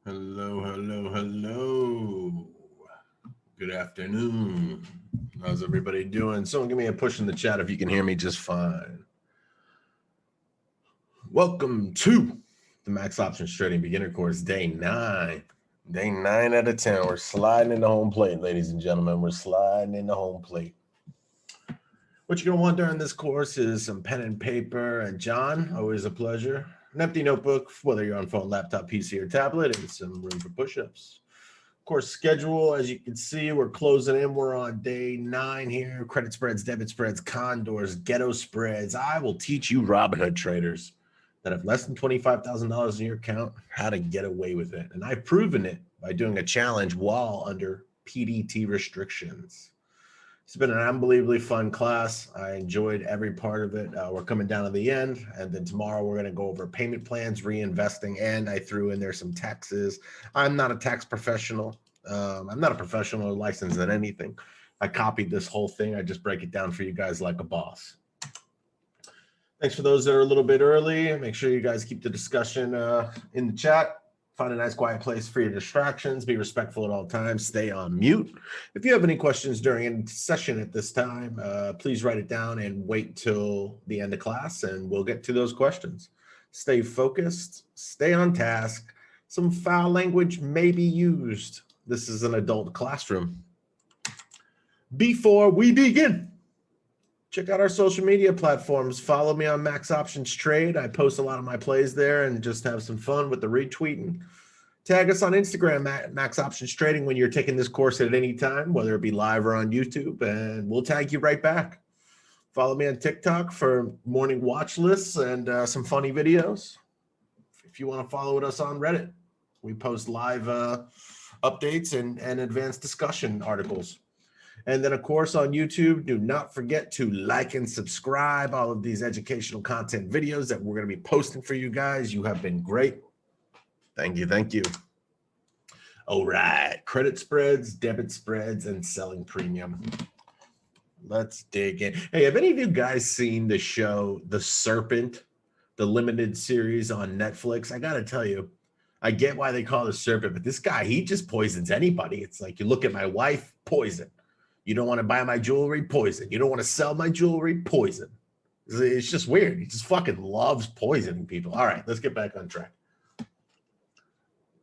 Hello, hello, hello. Good afternoon. How's everybody doing? Someone give me a push in the chat if you can hear me just fine. Welcome to the Max Options Trading Beginner Course, day 9. Day 9 out of 10. We're sliding into home plate, ladies and gentlemen. We're sliding into home plate. What you're going to want during this course is some pen and paper. And John, always a pleasure. An empty notebook, whether you're on phone, laptop, PC, or tablet, and some room for push-ups. Course schedule, as you can see, we're closing in. We're on day 9 here. Credit spreads, debit spreads, Condors, ghetto spreads. I will teach you Robinhood traders that have less than $25,000 in your account how to get away with it. And I've proven it by doing a challenge while under PDT restrictions. It's been an unbelievably fun class. I enjoyed every part of it. We're coming down to the end, and then tomorrow we're going to go over payment plans, reinvesting, and I threw in there some taxes. I'm not a tax professional. I'm not a professional or licensed at anything. I copied this whole thing. I just break it down for you guys like a boss. Thanks for those that are a little bit early. Make sure you guys keep the discussion in the chat. Find a nice quiet place for your distractions. Be respectful at all times. Stay on mute. If you have any questions during a session at this time, please write it down and wait till the end of class, and we'll get to those questions. Stay focused. Stay on task. Some foul language may be used. This is an adult classroom. Before we begin, check out our social media platforms. Follow me on Max Options Trade. I post a lot of my plays there and just have some fun with the retweeting. Tag us on Instagram at Max Options Trading when you're taking this course at any time, whether it be live or on YouTube, and we'll tag you right back. Follow me on TikTok for morning watch lists and some funny videos. If you want to follow us on Reddit, we post live updates and advanced discussion articles. And then, of course, on YouTube, do not forget to like and subscribe. All of these educational content videos that we're going to be posting for you guys. You have been great. Thank you. Thank you. All right. Credit spreads, debit spreads, and selling premium. Let's dig in. Hey, have any of you guys seen the show The Serpent, the limited series on Netflix? I got to tell you, I get why they call it a serpent, but this guy, he just poisons anybody. It's like, you look at my wife, poison. You don't want to buy my jewelry, poison. You don't want to sell my jewelry, poison. It's just weird. He just fucking loves poisoning people. All right, let's get back on track.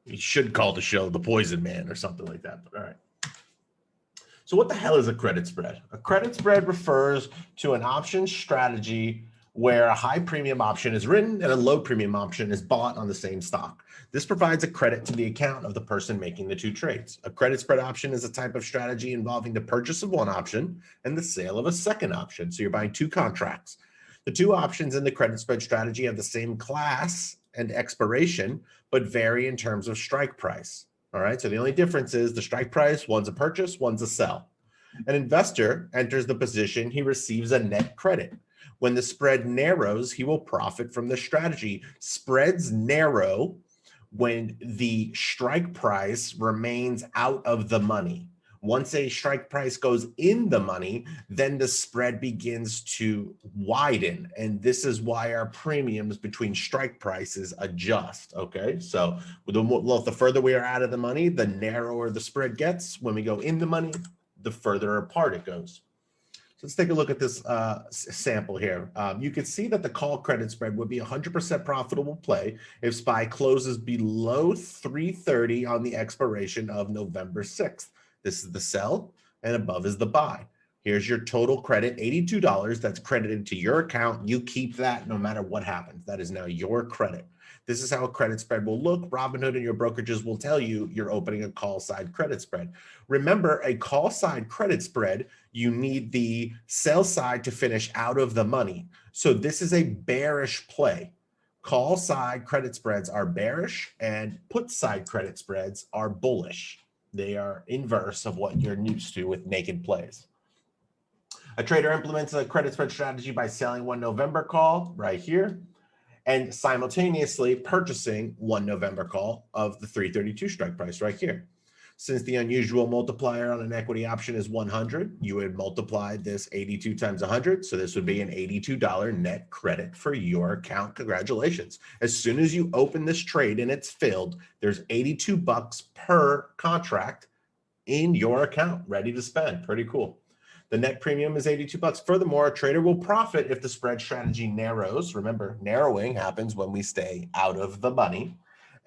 You should call the show The Poison Man or something like that, but all right. So what the hell is a credit spread? A credit spread refers to an option strategy where a high premium option is written and a low premium option is bought on the same stock. This provides a credit to the account of the person making the two trades. A credit spread option is a type of strategy involving the purchase of one option and the sale of a second option. So you're buying two contracts. The two options in the credit spread strategy have the same class and expiration, but vary in terms of strike price. All right, so the only difference is the strike price, one's a purchase, one's a sell. An investor enters the position, he receives a net credit. When the spread narrows, he will profit from the strategy. Spreads narrow when the strike price remains out of the money. Once a strike price goes in the money, then the spread begins to widen. And this is why our premiums between strike prices adjust, okay? So the further we are out of the money, the narrower the spread gets. When we go in the money, the further apart it goes. So let's take a look at this sample here. You can see that the call credit spread would be 100% profitable play if SPY closes below 330 on the expiration of November 6th. This is the sell, and above is the buy. Here's your total credit, $82. That's credited to your account. You keep that no matter what happens. That is now your credit. This is how a credit spread will look. Robinhood and your brokerages will tell you you're opening a call side credit spread. Remember, a call side credit spread, you need the sell side to finish out of the money. So this is a bearish play. Call side credit spreads are bearish and put side credit spreads are bullish. They are inverse of what you're used to with naked plays. A trader implements a credit spread strategy by selling one November call right here and simultaneously purchasing one November call of the 332 strike price right here. Since the unusual multiplier on an equity option is 100, you would multiply this 82 times 100. So this would be an $82 net credit for your account. Congratulations. As soon as you open this trade and it's filled, there's 82 bucks per contract in your account ready to spend. Pretty cool. The net premium is 82 bucks. Furthermore, a trader will profit if the spread strategy narrows. Remember, narrowing happens when we stay out of the money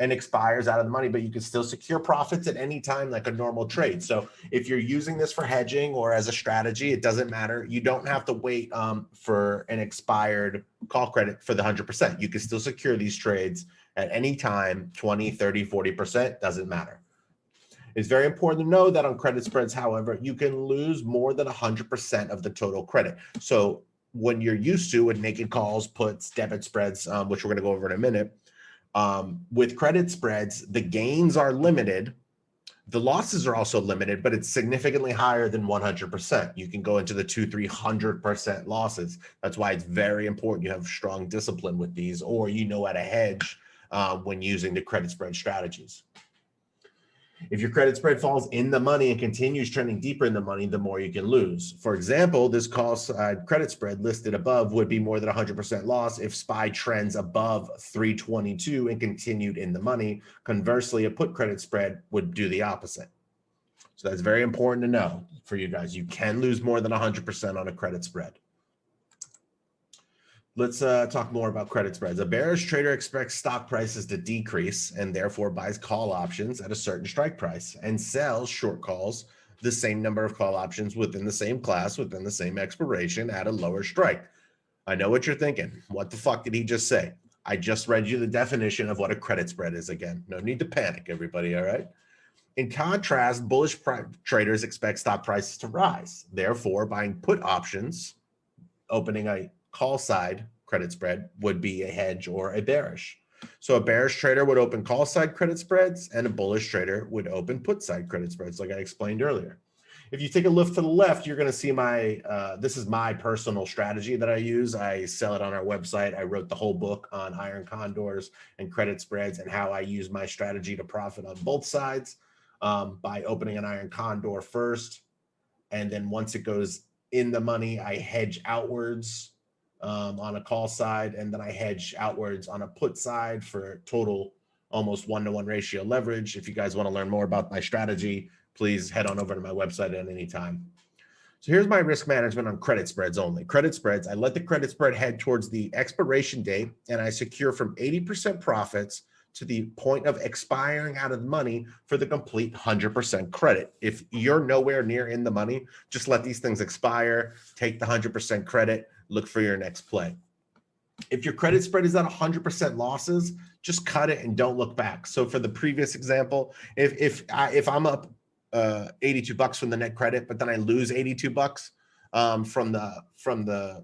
and expires out of the money, but you can still secure profits at any time like a normal trade. So if you're using this for hedging or as a strategy, it doesn't matter. You don't have to wait for an expired call credit for the 100%. You can still secure these trades at any time, 20, 30, 40%, doesn't matter. It's very important to know that on credit spreads, however, you can lose more than 100% of the total credit. So when you're used to with naked calls, puts, debit spreads, which we're going to go over in a minute, with credit spreads, the gains are limited. The losses are also limited, but it's significantly higher than 100%. You can go into the 200-300% losses. That's why it's very important you have strong discipline with these, or you know how to hedge when using the credit spread strategies. If your credit spread falls in the money and continues trending deeper in the money, the more you can lose. For example, this call side credit spread listed above would be more than 100% loss if SPY trends above 322 and continued in the money. Conversely, a put credit spread would do the opposite. So that's very important to know for you guys. You can lose more than 100% on a credit spread. Let's talk more about credit spreads. A bearish trader expects stock prices to decrease and therefore buys call options at a certain strike price and sells short calls, the same number of call options within the same class, within the same expiration at a lower strike. I know what you're thinking. What the fuck did he just say? I just read you the definition of what a credit spread is again. No need to panic, everybody, all right? In contrast, bullish traders expect stock prices to rise. Therefore, buying put options, opening a call side credit spread would be a hedge or a bearish. So a bearish trader would open call side credit spreads and a bullish trader would open put side credit spreads, like I explained earlier. If you take a look to the left, you're going to see my, this is my personal strategy that I use. I sell it on our website. I wrote the whole book on iron condors and credit spreads and how I use my strategy to profit on both sides by opening an iron condor first. And then once it goes in the money, I hedge outwards on a call side, and then I hedge outwards on a put side for total almost 1-to-1 ratio leverage. If you guys want to learn more about my strategy, please head on over to my website at any time. So here's my risk management on credit spreads only. Credit spreads, I let the credit spread head towards the expiration date, and I secure from 80% profits to the point of expiring out of the money for the complete 100% credit. If you're nowhere near in the money, just let these things expire, take the 100% credit, look for your next play. If your credit spread is at 100% losses, just cut it and don't look back. So for the previous example, if I'm up 82 bucks from the net credit, but then I lose 82 bucks from the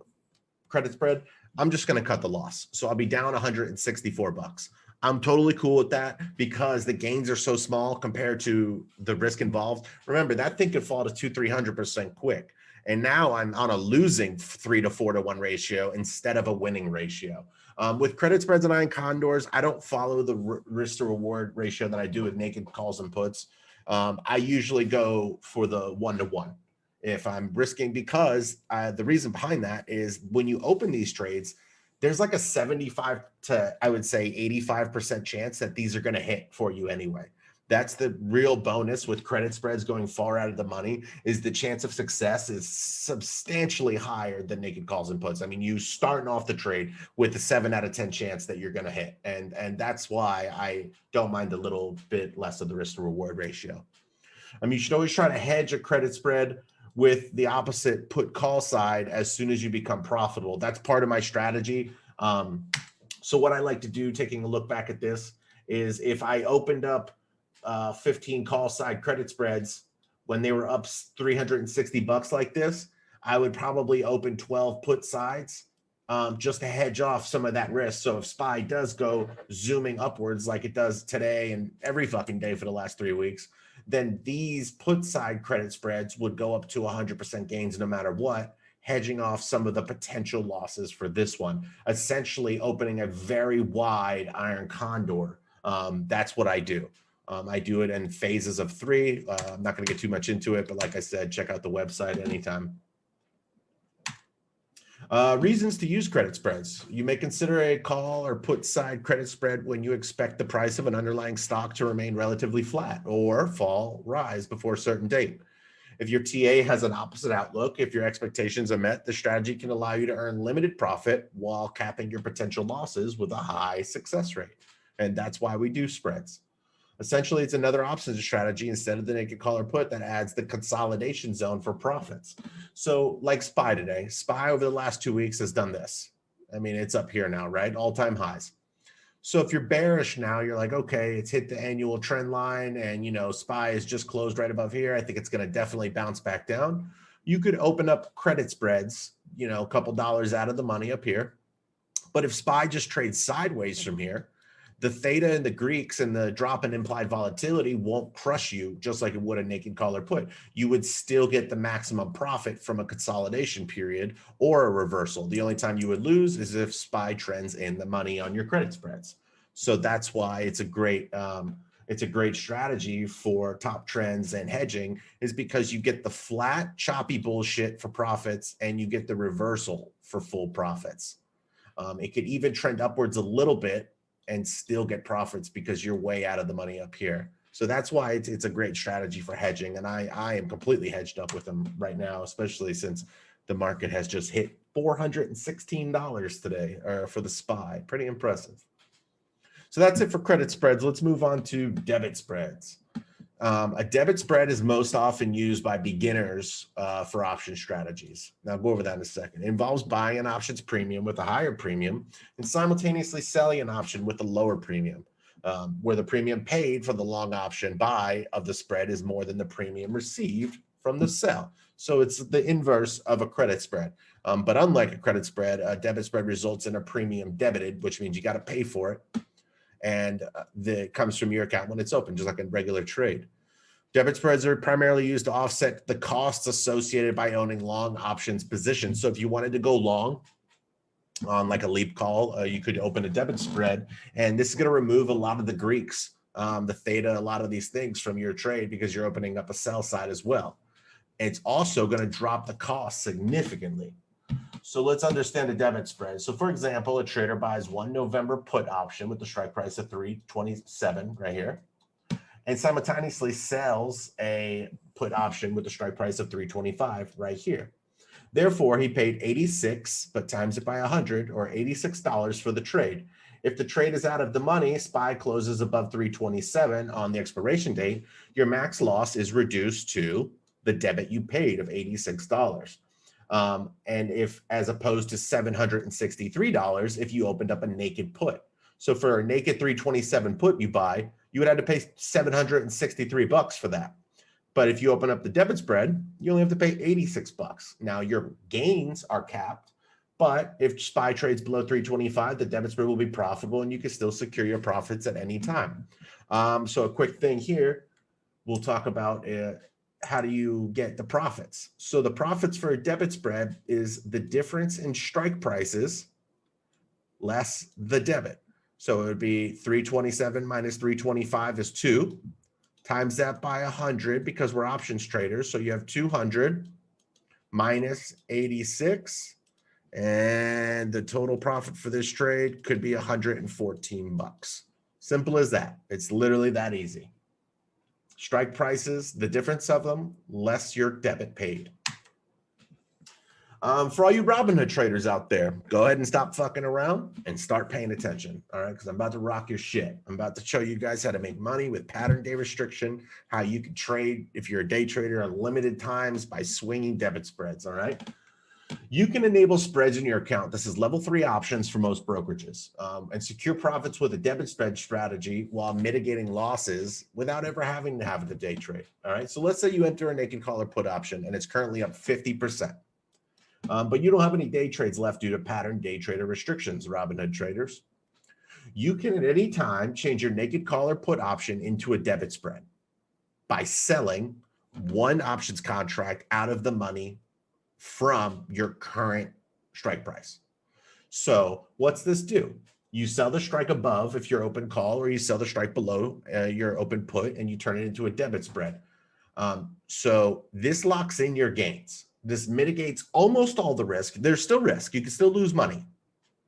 credit spread, I'm just going to cut the loss. So I'll be down 164 bucks. I'm totally cool with that because the gains are so small compared to the risk involved. Remember, that thing could fall to 200-300% quick. And now I'm on a losing 3 to 4 to 1 ratio instead of a winning ratio. With credit spreads and iron condors, I don't follow the risk to reward ratio that I do with naked calls and puts. I usually go for the 1-to-1 if I'm risking, because the reason behind that is when you open these trades, there's like a 75 to, I would say, 85% chance that these are going to hit for you anyway. That's the real bonus with credit spreads going far out of the money, is the chance of success is substantially higher than naked calls and puts. I mean, you starting off the trade with a 7 out of 10 chance that you're going to hit. And that's why I don't mind a little bit less of the risk to reward ratio. I mean, you should always try to hedge a credit spread with the opposite put call side as soon as you become profitable. That's part of my strategy. So what I like to do, taking a look back at this, is if I opened up 15 call side credit spreads when they were up 360 bucks like this, I would probably open 12 put sides just to hedge off some of that risk. So if SPY does go zooming upwards like it does today and every fucking day for the last 3 weeks, then these put side credit spreads would go up to 100% gains no matter what, hedging off some of the potential losses for this one, essentially opening a very wide iron condor. That's what I do. I do it in phases of 3. I'm not going to get too much into it, but like I said, check out the website anytime. Reasons to use credit spreads. You may consider a call or put side credit spread when you expect the price of an underlying stock to remain relatively flat or rise before a certain date. If your TA has an opposite outlook, if your expectations are met, the strategy can allow you to earn limited profit while capping your potential losses with a high success rate. And that's why we do spreads. Essentially, it's another options strategy instead of the naked call or put that adds the consolidation zone for profits. So like SPY today, SPY over the last 2 weeks has done this. I mean, it's up here now, right? All-time highs. So if you're bearish now, you're like, okay, it's hit the annual trend line and, SPY is just closed right above here. I think it's going to definitely bounce back down. You could open up credit spreads, a couple dollars out of the money up here. But if SPY just trades sideways from here, the theta and the Greeks and the drop in implied volatility won't crush you just like it would a naked call or put. You would still get the maximum profit from a consolidation period or a reversal. The only time you would lose is if SPY trends in the money on your credit spreads. So that's why it's a great strategy for top trends and hedging, is because you get the flat choppy bullshit for profits and you get the reversal for full profits. It could even trend upwards a little bit and still get profits because you're way out of the money up here. So that's why it's a great strategy for hedging. And I am completely hedged up with them right now, especially since the market has just hit $416 today for the SPY. Pretty impressive. So that's it for credit spreads. Let's move on to debit spreads. A debit spread is most often used by beginners for option strategies. Now, I'll go over that in a second. It involves buying an options premium with a higher premium and simultaneously selling an option with a lower premium, where the premium paid for the long option buy of the spread is more than the premium received from the sell. So it's the inverse of a credit spread. But unlike a credit spread, a debit spread results in a premium debited, which means you got to pay for it. And it comes from your account when it's open, just like a regular trade. Debit spreads are primarily used to offset the costs associated by owning long options positions. So if you wanted to go long on like a leap call, you could open a debit spread, and this is going to remove a lot of the Greeks, the theta, a lot of these things from your trade because you're opening up a sell side as well. It's also going to drop the cost significantly. So let's understand a debit spread. So for example, a trader buys one November put option with the strike price of 327 right here, and simultaneously sells a put option with the strike price of 325 right here. Therefore, he paid 86, but times it by 100, or $86 for the trade. If the trade is out of the money, SPY closes above 327 on the expiration date, your max loss is reduced to the debit you paid of $86. And if, as opposed to $763 if you opened up a naked put. So for a naked 327 put you buy, you would have to pay $763 for that. But if you open up the debit spread, you only have to pay $86. Now your gains are capped, but if SPY trades below 325, the debit spread will be profitable and you can still secure your profits at any time. So a quick thing here, we'll talk about how do you get the profits? So the profits for a debit spread is the difference in strike prices less the debit. So it would be 327 minus 325 is 2. Times that by 100 because we're options traders. So you have 200 minus 86. And the total profit for this trade could be $114. Simple as that. It's literally that easy. Strike prices, the difference of them, less your debit paid. For all you Robinhood traders out there, go ahead and stop fucking around and start paying attention, all right? Because I'm about to rock your shit. I'm about to show you guys how to make money with pattern day restriction, how you can trade if you're a day trader on limited times by swinging debit spreads, all right? You can enable spreads in your account. This is level 3 options for most brokerages, and secure profits with a debit spread strategy while mitigating losses without ever having to have the day trade. All right. So let's say you enter a naked call or put option and it's currently up 50%. But you don't have any day trades left due to pattern day trader restrictions, Robinhood traders. You can at any time change your naked call or put option into a debit spread by selling one options contract out of the money from your current strike price. So what's this do? You sell the strike above if you're open call, or you sell the strike below your open put, and you turn it into a debit spread. So this locks in your gains. This mitigates almost all the risk. There's still risk. You can still lose money,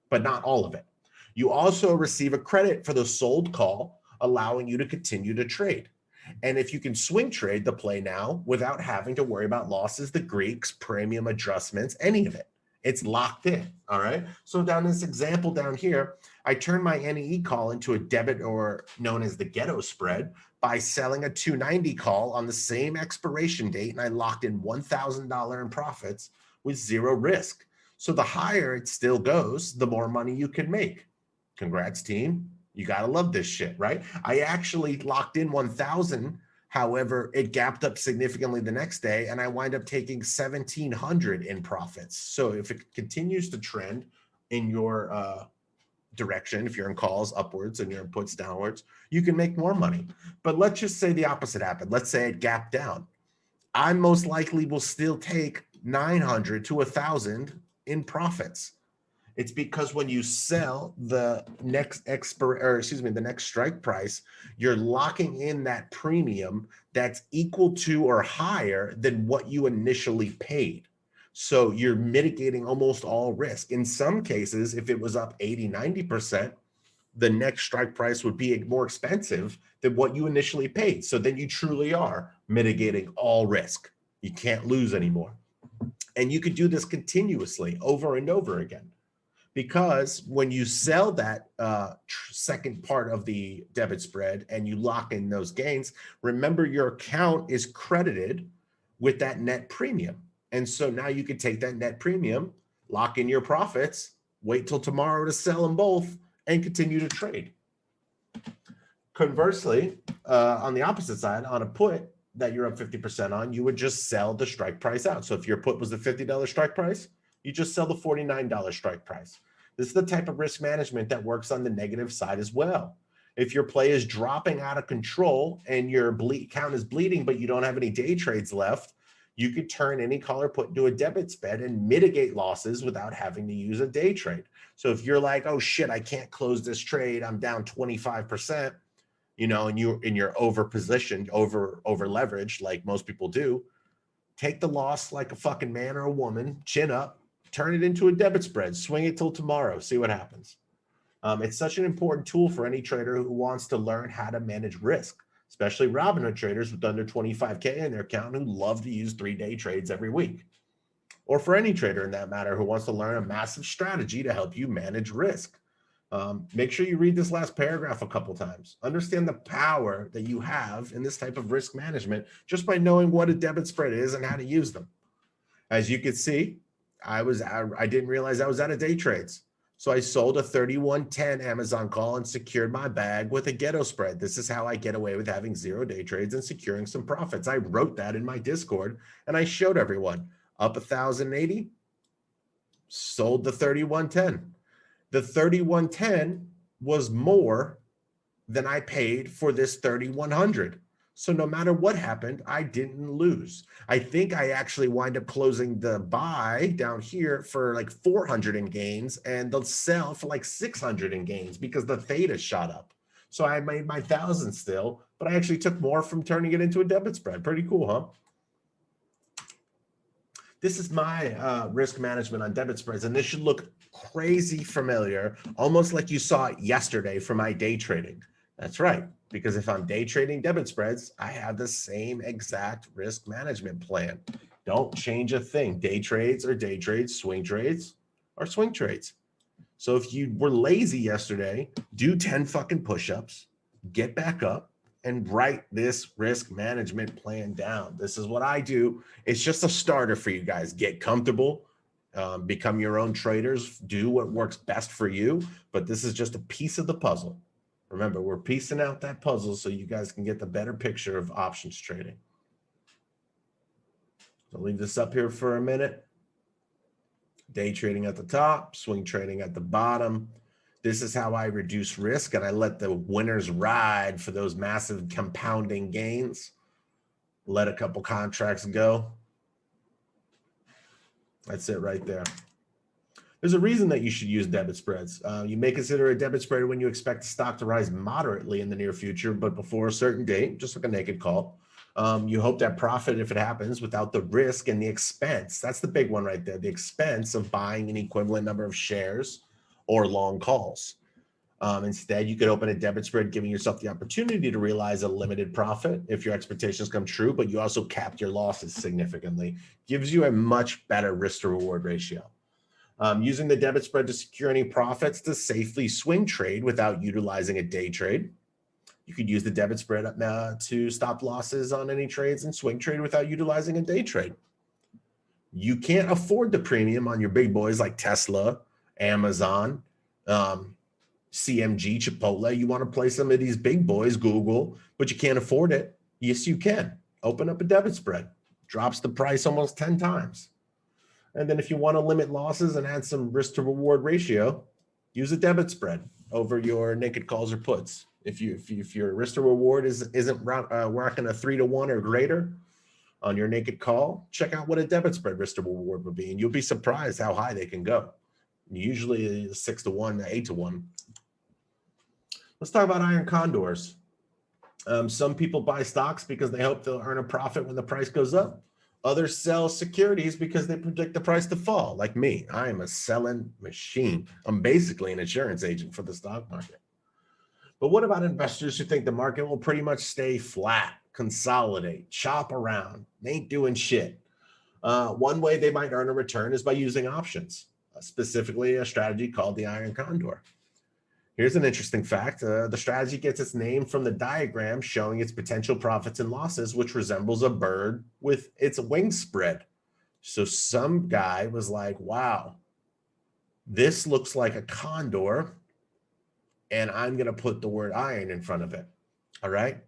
but not all of it. You also receive a credit for the sold call, allowing you to continue to trade. And if you can swing trade the play now without having to worry about losses, the Greeks, premium adjustments, any of it, it's locked in. All right. So down this example down here, I turn my NEE call into a debit, or known as the ghetto spread, by selling a 290 call on the same expiration date. And I locked in $1,000 in profits with zero risk. So the higher it still goes, the more money you can make. Congrats, team. You got to love this shit, right? I actually locked in 1,000. However, it gapped up significantly the next day, and I wind up taking 1,700 in profits. So if it continues to trend in your direction, if you're in calls upwards and you're in puts downwards, you can make more money. But let's just say the opposite happened. Let's say it gapped down. I most likely will still take 900 to 1,000 in profits. It's because when you sell the next the next strike price, you're locking in that premium that's equal to or higher than what you initially paid. So you're mitigating almost all risk. In some cases, if it was up 80, 90%, the next strike price would be more expensive than what you initially paid. So then you truly are mitigating all risk. You can't lose anymore. And you could do this continuously over and over again. Because when you sell that second part of the debit spread and you lock in those gains, remember your account is credited with that net premium. And so now you can take that net premium, lock in your profits, wait till tomorrow to sell them both, and continue to trade. Conversely, on the opposite side, on a put that you're up 50% on, you would just sell the strike price out. So if your put was the $50 strike price, you just sell the $49 strike price. This is the type of risk management that works on the negative side as well. If your play is dropping out of control and your count is bleeding, but you don't have any day trades left, you could turn any call or put into a debit spread and mitigate losses without having to use a day trade. So if you're like, oh shit, I can't close this trade, I'm down 25%, and you're over positioned, over leveraged like most people do, take the loss like a fucking man or a woman, chin up, turn it into a debit spread, swing it till tomorrow, see what happens. It's such an important tool for any trader who wants to learn how to manage risk, especially Robinhood traders with under 25K in their account who love to use 3-day trades every week. Or for any trader in that matter who wants to learn a massive strategy to help you manage risk. Make sure you read this last paragraph a couple times. Understand the power that you have in this type of risk management just by knowing what a debit spread is and how to use them. As you can see, I didn't realize I was out of day trades. So I sold a 3110 Amazon call and secured my bag with a ghetto spread. This is how I get away with having 0 day trades and securing some profits. I wrote that in my Discord and I showed everyone. Up 1,080, sold the 3110. The 3110 was more than I paid for this 3100. So no matter what happened, I didn't lose. I think I actually wind up closing the buy down here for like 400 in gains and the sell for like 600 in gains because the theta shot up. So I made my 1,000 still, but I actually took more from turning it into a debit spread. Pretty cool, huh? This is my risk management on debit spreads, and this should look crazy familiar, almost like you saw it yesterday for my day trading. That's right, because if I'm day trading debit spreads, I have the same exact risk management plan. Don't change a thing. Day trades are day trades, swing trades are swing trades. So if you were lazy yesterday, do 10 fucking push-ups, get back up, and write this risk management plan down. This is what I do. It's just a starter for you guys. Get comfortable, become your own traders, do what works best for you. But this is just a piece of the puzzle. Remember, we're piecing out that puzzle so you guys can get the better picture of options trading. I'll leave this up here for a minute. Day trading at the top, swing trading at the bottom. This is how I reduce risk, and I let the winners ride for those massive compounding gains. Let a couple contracts go. That's it right there. There's a reason that you should use debit spreads. You may consider a debit spread when you expect the stock to rise moderately in the near future, but before a certain date, just like a naked call. You hope that profit if it happens without the risk and the expense. That's the big one right there. The expense of buying an equivalent number of shares or long calls. Instead, you could open a debit spread, giving yourself the opportunity to realize a limited profit if your expectations come true, but you also capped your losses significantly. Gives you a much better risk to reward ratio. Using the debit spread to secure any profits to safely swing trade without utilizing a day trade. You could use the debit spread to stop losses on any trades and swing trade without utilizing a day trade. You can't afford the premium on your big boys like Tesla, Amazon, CMG, Chipotle. You want to play some of these big boys, Google, but you can't afford it. Yes, you can. Open up a debit spread. Drops the price almost 10 times. And then if you want to limit losses and add some risk to reward ratio, use a debit spread over your naked calls or puts. If your risk to reward isn't rocking a 3-to-1 or greater on your naked call, check out what a debit spread risk to reward would be, and you'll be surprised how high they can go. Usually 6-to-1, 8-to-1. Let's talk about iron condors. Some people buy stocks because they hope they'll earn a profit when the price goes up. Others sell securities because they predict the price to fall. Like me, I am a selling machine. I'm basically an insurance agent for the stock market. But what about investors who think the market will pretty much stay flat, consolidate, chop around? They ain't doing shit. One way they might earn a return is by using options, specifically a strategy called the iron condor. Here's an interesting fact. The strategy gets its name from the diagram showing its potential profits and losses, which resembles a bird with its wings spread. So some guy was like, wow, this looks like a condor, and I'm going to put the word iron in front of it. All right?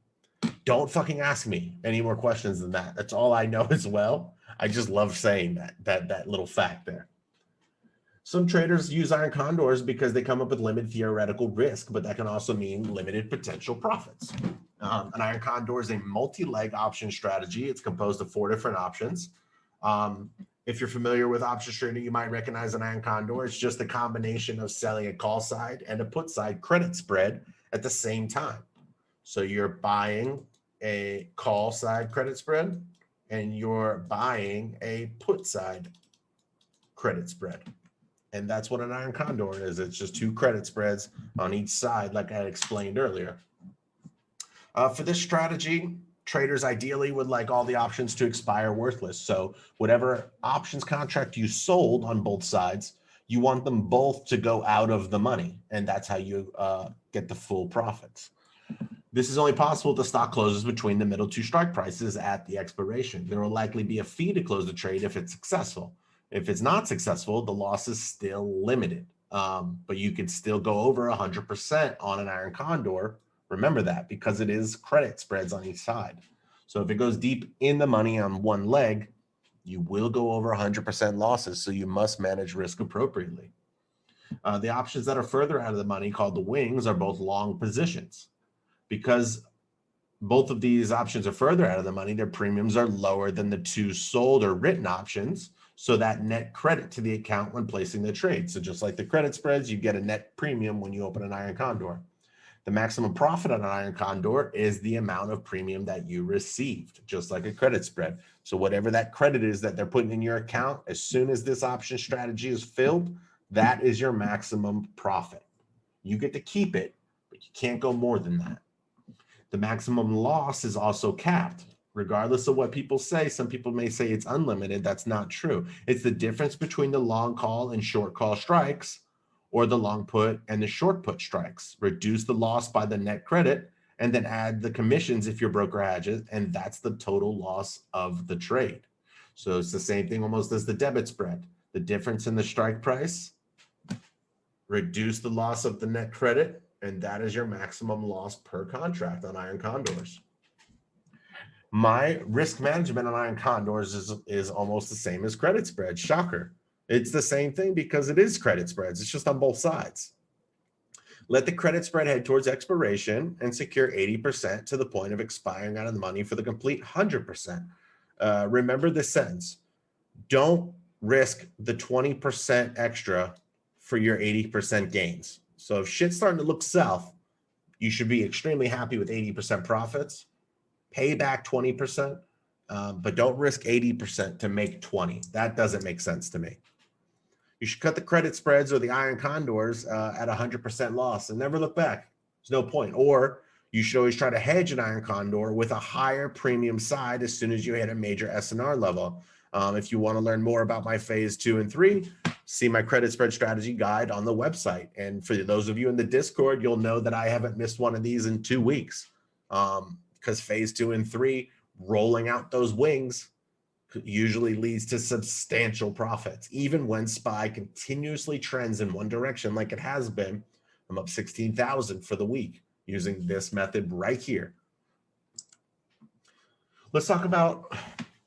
Don't fucking ask me any more questions than that. That's all I know as well. I just love saying that little fact there. Some traders use iron condors because they come up with limited theoretical risk, but that can also mean limited potential profits. An iron condor is a multi-leg option strategy. It's composed of 4 different options. If you're familiar with options trading, you might recognize an iron condor. It's just a combination of selling a call side and a put side credit spread at the same time. So you're buying a call side credit spread and you're buying a put side credit spread. And that's what an iron condor is. It's just 2 credit spreads on each side, like I explained earlier. For this strategy, traders ideally would like all the options to expire worthless. So whatever options contract you sold on both sides, you want them both to go out of the money. And that's how you get the full profits. This is only possible if the stock closes between the middle 2 strike prices at the expiration. There will likely be a fee to close the trade if it's successful. If it's not successful, the loss is still limited, but you could still go over 100% on an iron condor. Remember that, because it is credit spreads on each side. So if it goes deep in the money on one leg, you will go over 100% losses, so you must manage risk appropriately. The options that are further out of the money, called the wings, are both long positions. Because both of these options are further out of the money, their premiums are lower than the 2 sold or written options, so that net credit to the account when placing the trade. So just like the credit spreads, you get a net premium when you open an iron condor. The maximum profit on an iron condor is the amount of premium that you received, just like a credit spread. So whatever that credit is that they're putting in your account, as soon as this option strategy is filled, that is your maximum profit. You get to keep it, but you can't go more than that. The maximum loss is also capped. Regardless of what people say, some people may say it's unlimited. That's not true. It's the difference between the long call and short call strikes, or the long put and the short put strikes. Reduce the loss by the net credit and then add the commissions if your broker hedges, and that's the total loss of the trade. So it's the same thing almost as the debit spread. The difference in the strike price, reduce the loss of the net credit, and that is your maximum loss per contract on iron condors. My risk management on iron condors is almost the same as credit spreads. Shocker. It's the same thing because it is credit spreads. It's just on both sides. Let the credit spread head towards expiration and secure 80% to the point of expiring out of the money for the complete 100%. Remember this sentence. Don't risk the 20% extra for your 80% gains. So if shit's starting to look south, you should be extremely happy with 80% profits. Pay back 20%, but don't risk 80% to make 20. That doesn't make sense to me. You should cut the credit spreads or the iron condors at 100% loss and never look back. There's no point. Or you should always try to hedge an iron condor with a higher premium side as soon as you hit a major SNR level. If you want to learn more about my phase 2 and 3, see my credit spread strategy guide on the website. And for those of you in the Discord, you'll know that I haven't missed one of these in 2 weeks, because phase 2 and 3, rolling out those wings, usually leads to substantial profits. Even when SPY continuously trends in one direction like it has been, I'm up 16,000 for the week using this method right here. Let's talk about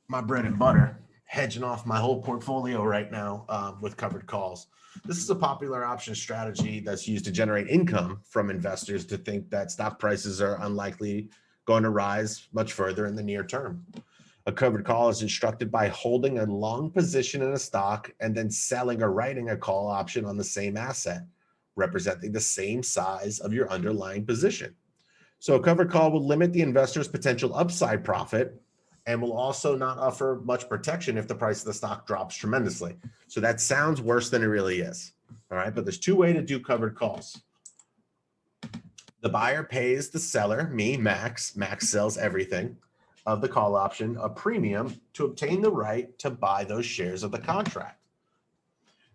my bread and butter, hedging off my whole portfolio right now with covered calls. This is a popular option strategy that's used to generate income from investors to think that stock prices are unlikely going to rise much further in the near term. A covered call is instructed by holding a long position in a stock and then selling or writing a call option on the same asset, representing the same size of your underlying position. So a covered call will limit the investor's potential upside profit and will also not offer much protection if the price of the stock drops tremendously. So that sounds worse than it really is. All right, but there's 2 ways to do covered calls. The buyer pays the seller, me, Max sells everything, of the call option a premium to obtain the right to buy those shares of the contract.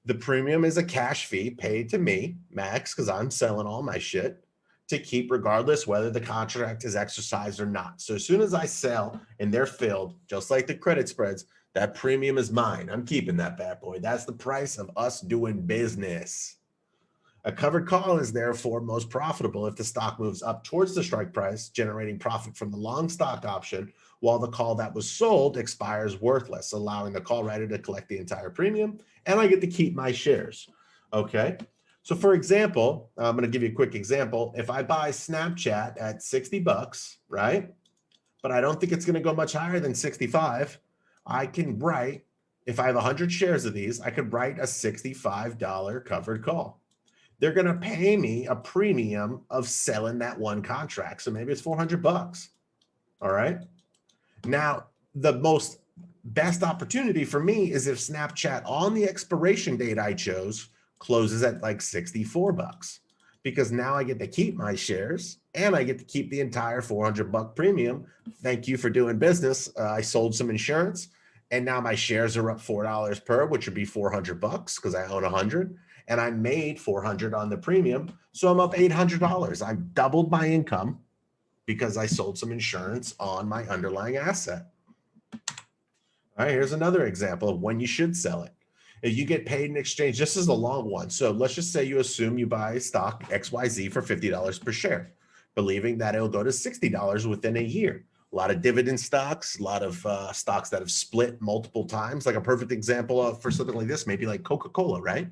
The premium is a cash fee paid to me, Max, because I'm selling all my shit, to keep regardless whether the contract is exercised or not. So as soon as I sell and they're filled, just like the credit spreads, that premium is mine. I'm keeping that bad boy. That's the price of us doing business. A covered call is therefore most profitable if the stock moves up towards the strike price, generating profit from the long stock option, while the call that was sold expires worthless, allowing the call writer to collect the entire premium, and I get to keep my shares. Okay. So for example, I'm going to give you a quick example. If I buy Snapchat at $60, right? But I don't think it's going to go much higher than 65. I can write, if I have 100 shares of these, I could write a $65 covered call. They're going to pay me a premium of selling that one contract. So maybe it's $400. All right. Now, the most best opportunity for me is if Snapchat on the expiration date I chose closes at like $64, because now I get to keep my shares and I get to keep the entire $400 premium. Thank you for doing business. I sold some insurance and now my shares are up $4 per, which would be $400 because I own 100. And I made $400 on the premium. So I'm up $800. I've doubled my income because I sold some insurance on my underlying asset. All right, here's another example of when you should sell it. If you get paid in exchange, this is a long one. So let's just say you assume you buy stock XYZ for $50 per share, believing that it'll go to $60 within a year. A lot of dividend stocks, a lot of stocks that have split multiple times. Like a perfect example for something like this, maybe like Coca-Cola, right?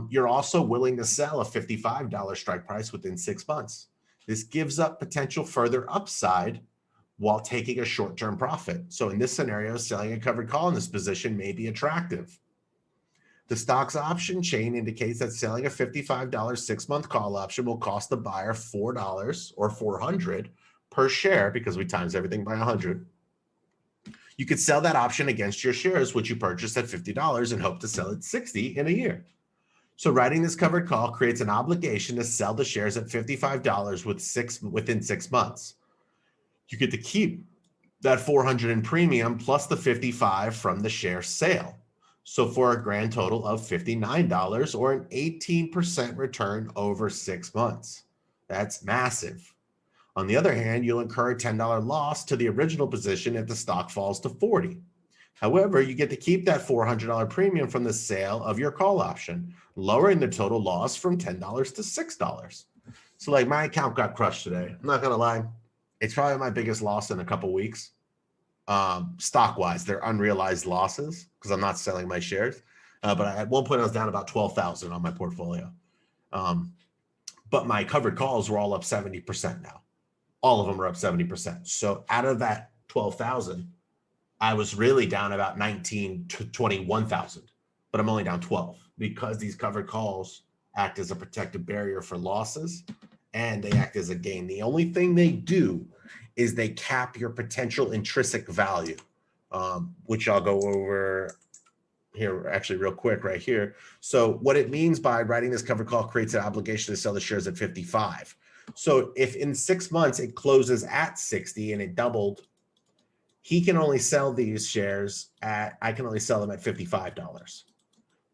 You're also willing to sell a $55 strike price within 6 months. This gives up potential further upside while taking a short-term profit. So in this scenario, selling a covered call in this position may be attractive. The stock's option chain indicates that selling a $55 6-month call option will cost the buyer $4 or $400 per share because we times everything by 100. You could sell that option against your shares, which you purchased at $50 and hope to sell at $60 in a year. So writing this covered call creates an obligation to sell the shares at $55 within 6 months. You get to keep that $400 in premium plus the $55 from the share sale. So for a grand total of $59 or an 18% return over 6 months. That's massive. On the other hand, you'll incur a $10 loss to the original position if the stock falls to 40. However, you get to keep that $400 premium from the sale of your call option, lowering the total loss from $10 to $6. So like my account got crushed today. I'm not going to lie. It's probably my biggest loss in a couple weeks. Stock-wise, they're unrealized losses because I'm not selling my shares. But at one point I was down about 12,000 on my portfolio. But my covered calls were all up 70% now. All of them are up 70%. So out of that 12,000, I was really down about 19 to 21,000, but I'm only down 12 because these covered calls act as a protective barrier for losses and they act as a gain. The only thing they do is they cap your potential intrinsic value, which I'll go over here actually real quick right here. So what it means by writing this covered call creates an obligation to sell the shares at 55. So if in 6 months it closes at 60 and it doubled, he can only sell these shares I can only sell them at $55,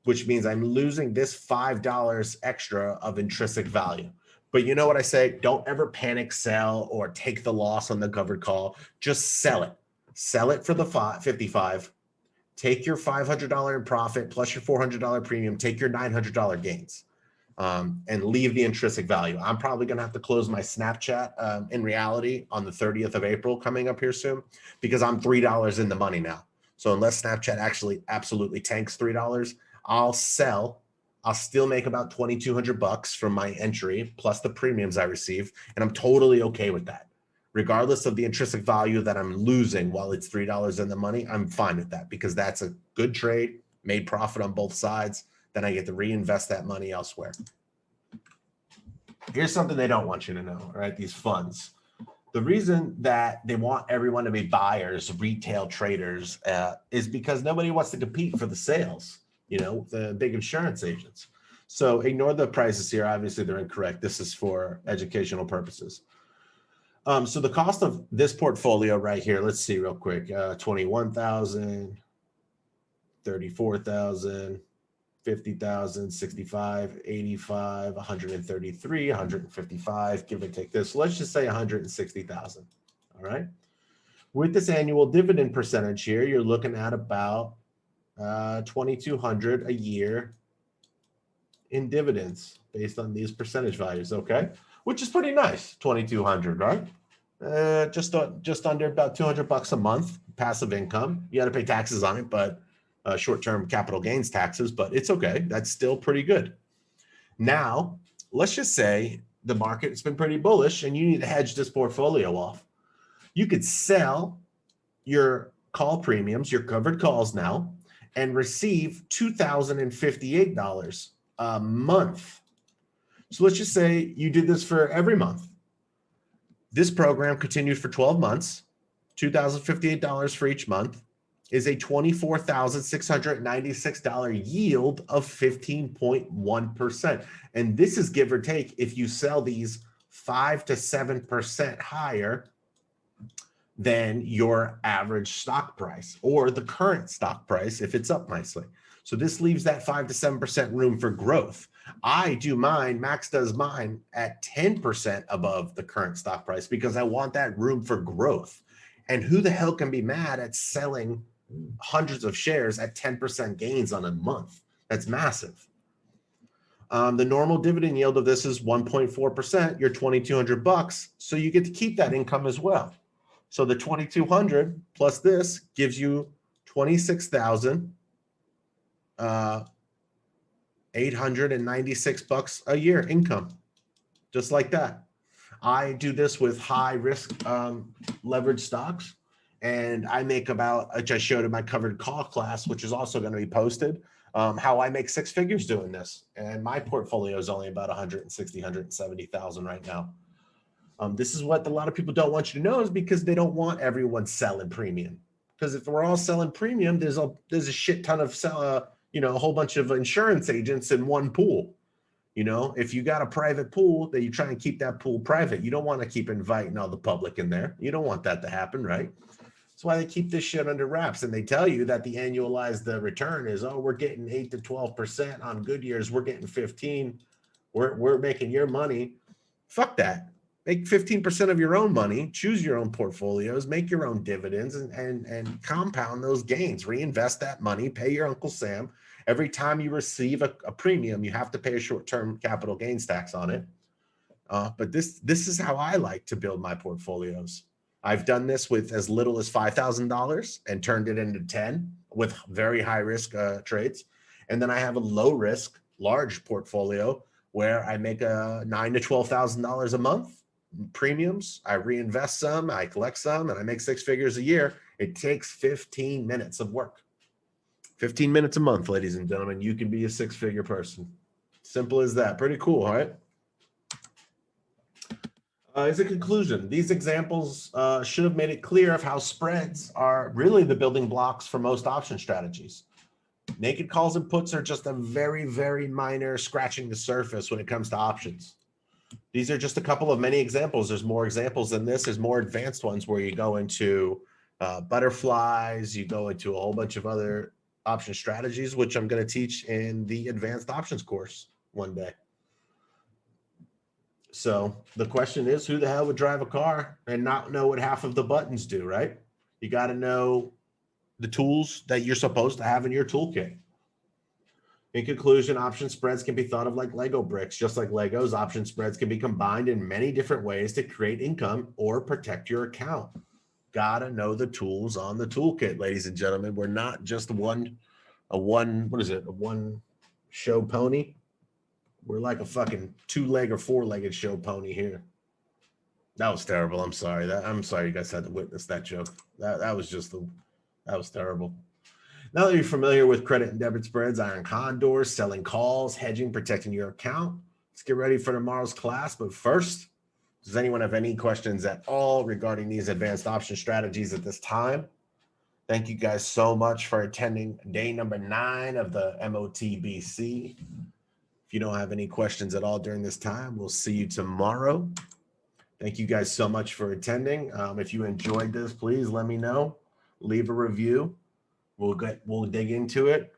which means I'm losing this $5 extra of intrinsic value. But you know what I say? Don't ever panic sell or take the loss on the covered call. Just sell it. Sell it for the 55. Take your $500 in profit plus your $400 premium. Take your $900 gains, and leave the intrinsic value. I'm probably going to have to close my Snapchat in reality on the 30th of April coming up here soon because I'm $3 in the money now. So unless Snapchat actually absolutely tanks $3, I'll sell. I'll still make about $2,200 from my entry plus the premiums I receive, and I'm totally okay with that. Regardless of the intrinsic value that I'm losing while it's $3 in the money, I'm fine with that because that's a good trade, made profit on both sides. Then I get to reinvest that money elsewhere. Here's something they don't want you to know, all right? These funds. The reason that they want everyone to be buyers, retail traders, is because nobody wants to compete for the sales, the big insurance agents. So ignore the prices here. Obviously, they're incorrect. This is for educational purposes. So the cost of this portfolio right here, let's see real quick, 21,000, 34,000, 50,000, 65, 85, 133, 155, give or take this. Let's just say 160,000. All right. With this annual dividend percentage here, you're looking at about 2,200 a year in dividends based on these percentage values. Okay. Which is pretty nice. 2,200, right? Just under about $200 a month passive income. You got to pay taxes on it, but short-term capital gains taxes, but it's okay. That's still pretty good. Now, let's just say the market's been pretty bullish and you need to hedge this portfolio off. You could sell your call premiums, your covered calls now, and receive $2,058 a month. So let's just say you did this for every month. This program continued for 12 months, $2,058 for each month is a $24,696 yield of 15.1%. And this is give or take if you sell these 5 to 7% higher than your average stock price or the current stock price if it's up nicely. So this leaves that 5 to 7% room for growth. I do mine, Max does mine at 10% above the current stock price because I want that room for growth. And who the hell can be mad at selling hundreds of shares at 10% gains on a month? That's massive. The normal dividend yield of this is 1.4%. You're $2,200, so you get to keep that income as well. So the 2,200 plus this gives you 26,896 bucks a year income, just like that. I do this with high risk leverage stocks, and I make about, which I showed in my covered call class, which is also going to be posted, how I make 6 figures doing this. And my portfolio is only about 160, 170,000 right now. This is what a lot of people don't want you to know, is because they don't want everyone selling premium. Because if we're all selling premium, there's a shit ton of a whole bunch of insurance agents in one pool. If you got a private pool, then you try and keep that pool private. You don't want to keep inviting all the public in there. You don't want that to happen, right? That's why they keep this shit under wraps. And they tell you that the annualized return is, we're getting 8 to 12% on good years. We're getting 15. We're making your money. Fuck that. Make 15% of your own money, choose your own portfolios, make your own dividends, and compound those gains. Reinvest that money, pay your Uncle Sam. Every time you receive a premium, you have to pay a short-term capital gains tax on it. But this is how I like to build my portfolios. I've done this with as little as $5,000 and turned it into 10 with very high risk trades. And then I have a low risk, large portfolio where I make $9,000 to $12,000 a month. premiums, I reinvest some, I collect some, and I make 6 figures a year. It takes 15 minutes of work. 15 minutes a month, ladies and gentlemen. You can be a 6-figure person. Simple as that. Pretty cool, all right? As a conclusion, these examples should have made it clear of how spreads are really the building blocks for most option strategies. Naked calls and puts are just a very, very minor scratching the surface when it comes to options. These are just a couple of many examples. There's more examples than this. There's more advanced ones where you go into butterflies, you go into a whole bunch of other option strategies, which I'm going to teach in the advanced options course one day. So the question is, who the hell would drive a car and not know what half of the buttons do, right? You got to know the tools that you're supposed to have in your toolkit. In conclusion, option spreads can be thought of like Lego bricks. Just like Legos, option spreads can be combined in many different ways to create income or protect your account. Gotta know the tools on the toolkit, ladies and gentlemen. We're not just a one show pony. We're like a fucking 2-leg or 4-legged show pony here. That was terrible. I'm sorry. I'm sorry you guys had to witness that joke. That was terrible. Now that you're familiar with credit and debit spreads, iron condors, selling calls, hedging, protecting your account, let's get ready for tomorrow's class. But first, does anyone have any questions at all regarding these advanced option strategies at this time? Thank you guys so much for attending day number 9 of the MOTBC. If you don't have any questions at all during this time, we'll see you tomorrow. Thank you guys so much for attending. If you enjoyed this, please let me know. Leave a review. We'll dig into it.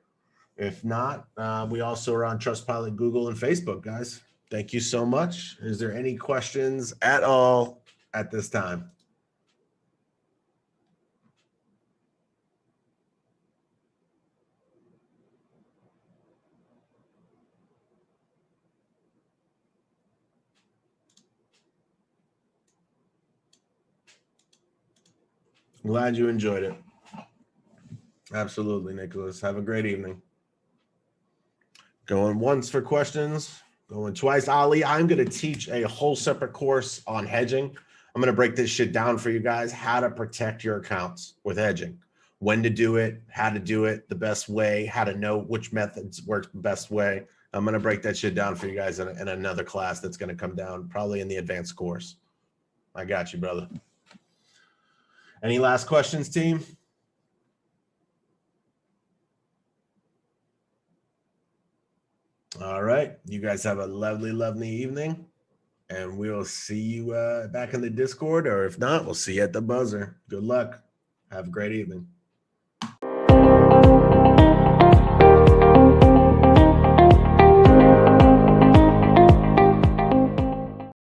If not, we also are on Trustpilot, Google, and Facebook, guys. Thank you so much. Is there any questions at all at this time? I'm glad you enjoyed it. Absolutely, Nicholas. Have a great evening. Going once for questions, going twice. Ali, I'm going to teach a whole separate course on hedging. I'm going to break this shit down for you guys, how to protect your accounts with hedging, when to do it, how to do it the best way, how to know which methods work the best way. I'm going to break that shit down for you guys in another class that's going to come down probably in the advanced course. I got you, brother. Any last questions, team? All right. You guys have a lovely, lovely evening. And we'll see you back in the Discord. Or if not, we'll see you at the buzzer. Good luck. Have a great evening.